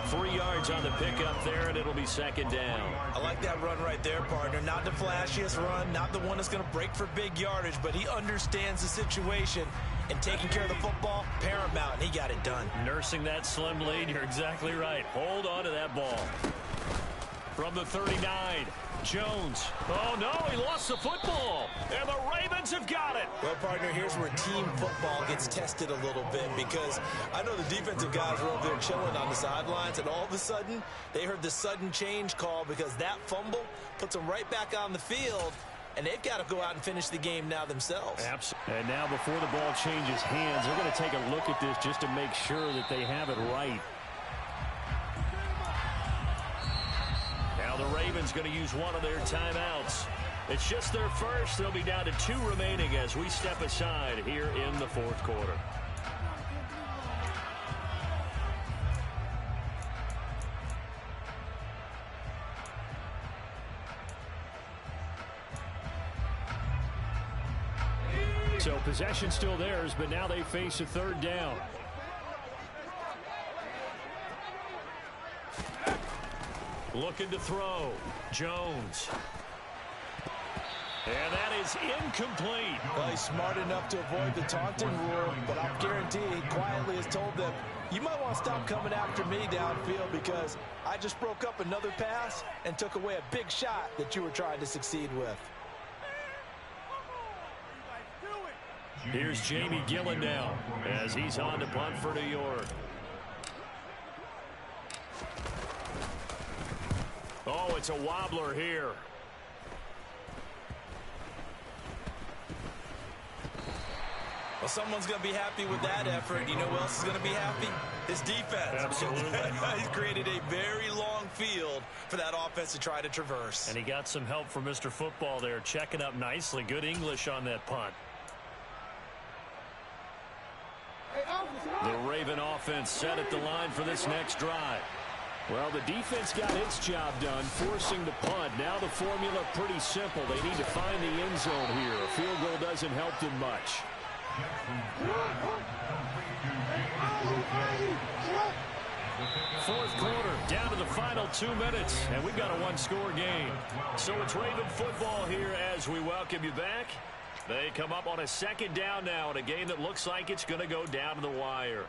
3 yards on the pickup there, and it'll be 2nd down. I like that run right there, partner. Not the flashiest run, not the one that's going to break for big yardage, but he understands the situation, and taking care of the football, paramount, and he got it done. Nursing that slim lead, you're exactly right. Hold on to that ball. From the 39, Jones. Oh, no, he lost the football, and the Ravens have got it. Well, partner, here's where team football gets tested a little bit because I know the defensive guys were over there chilling on the sidelines, and all of a sudden, they heard the sudden change call because that fumble puts them right back on the field, and they've got to go out and finish the game now themselves. Absolutely. And now before the ball changes hands, they're going to take a look at this just to make sure that they have it right. Now the Ravens going to use one of their timeouts. It's just their first. They'll be down to 2 remaining as we step aside here in the 4th quarter. So possession still theirs, but now they face a 3rd down. Looking to throw. Jones. And that is incomplete. Well, he's smart enough to avoid the taunting rule, but I'll guarantee he quietly has told them, you might want to stop coming after me downfield because I just broke up another pass and took away a big shot that you were trying to succeed with. Here's Jamie Gillen now as he's on to punt for New York. Oh, it's a wobbler here. Well, someone's going to be happy with that effort. You know who else is going to be happy? His defense. Absolutely. He's created a very long field for that offense to try to traverse. And he got some help from Mr. Football there, checking up nicely. Good English on that punt. The Raven offense set at the line for this next drive. Well, the defense got its job done, forcing the punt. Now the formula pretty simple. They need to find the end zone here. A field goal doesn't help them much. Fourth quarter, down to the final 2 minutes, and we've got a one-score game. So it's Raven football here as we welcome you back. They come up on a second down now in a game that looks like it's going to go down to the wire.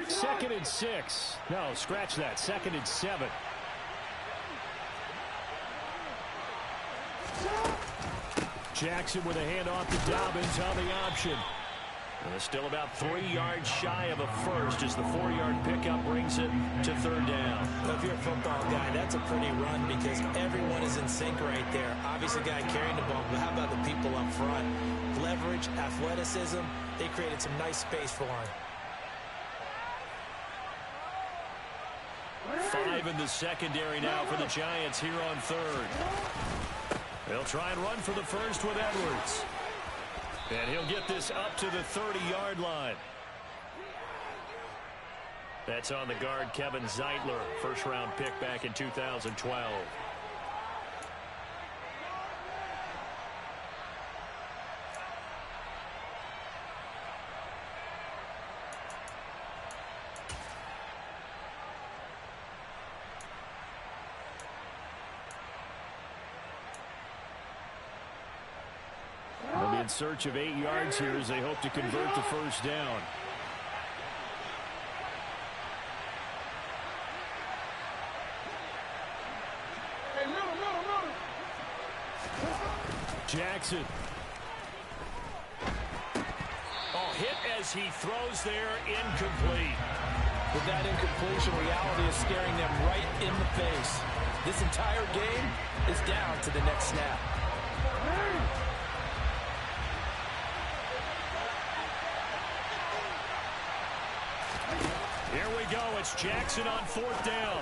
Second and 6. No, scratch that. Second and 7. Jackson with a handoff to Dobbins on the option. And still about 3 yards shy of a first as the 4-yard pickup brings it to third down. Well, if you're a football guy, that's a pretty run because everyone is in sync right there. Obviously, the guy carrying the ball, but how about the people up front? Leverage, athleticism, they created some nice space for him. 5 in the secondary now for the Giants here on third. They'll try and run for the first with Edwards. And he'll get this up to the 30-yard line. That's on the guard, Kevin Zeitler, first-round pick back in 2012. They'll be in search of 8 yards here as they hope to convert the first down. Jackson. Oh, hit as he throws there, incomplete. With that incompletion, reality is staring them right in the face. This entire game is down to the next snap. Here we go. It's Jackson on fourth down.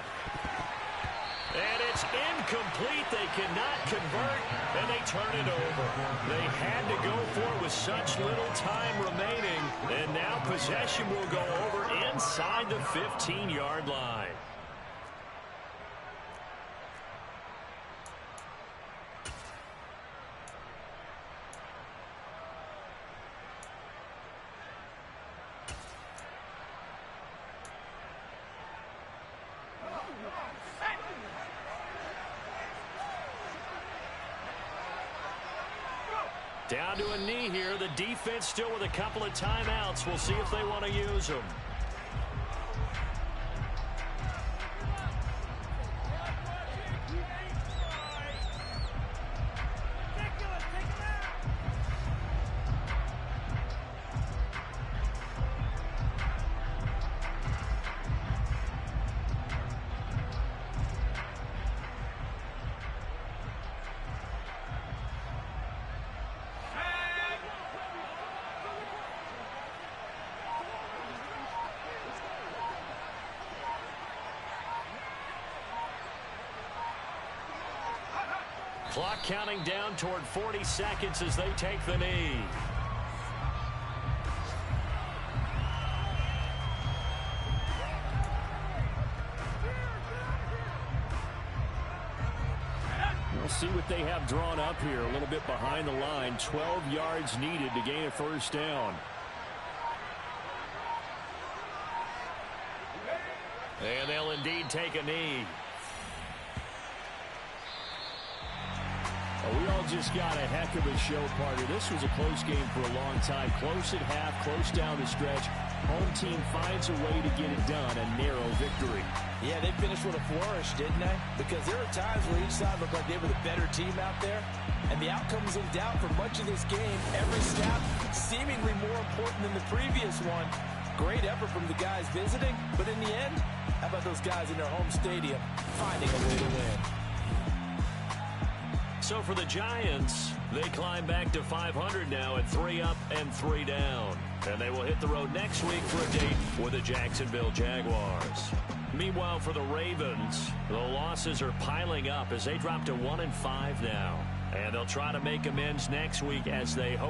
And it's incomplete. They cannot convert, and they turn it over. They had to go for it with such little time remaining, and now possession will go over inside the 15-yard line. Down to a knee here. The defense still with a couple of timeouts. We'll see if they want to use them. Clock counting down toward 40 seconds as they take the knee. We'll see what they have drawn up here. A little bit behind the line. 12 yards needed to gain a first down. And they'll indeed take a knee. We all just got a heck of a show, partner. This was a close game for a long time. Close at half, close down the stretch. Home team finds a way to get it done. A narrow victory. Yeah, they finished with a flourish, didn't they? Because there were times where each side looked like they were the better team out there. And the outcome was in doubt for much of this game. Every snap seemingly more important than the previous one. Great effort from the guys visiting, but in the end, how about those guys in their home stadium finding a way to win? So for the Giants, they climb back to 500 now at 3 up and 3 down. And they will hit the road next week for a date with the Jacksonville Jaguars. Meanwhile, for the Ravens, the losses are piling up as they drop to 1-5 now. And they'll try to make amends next week as they hope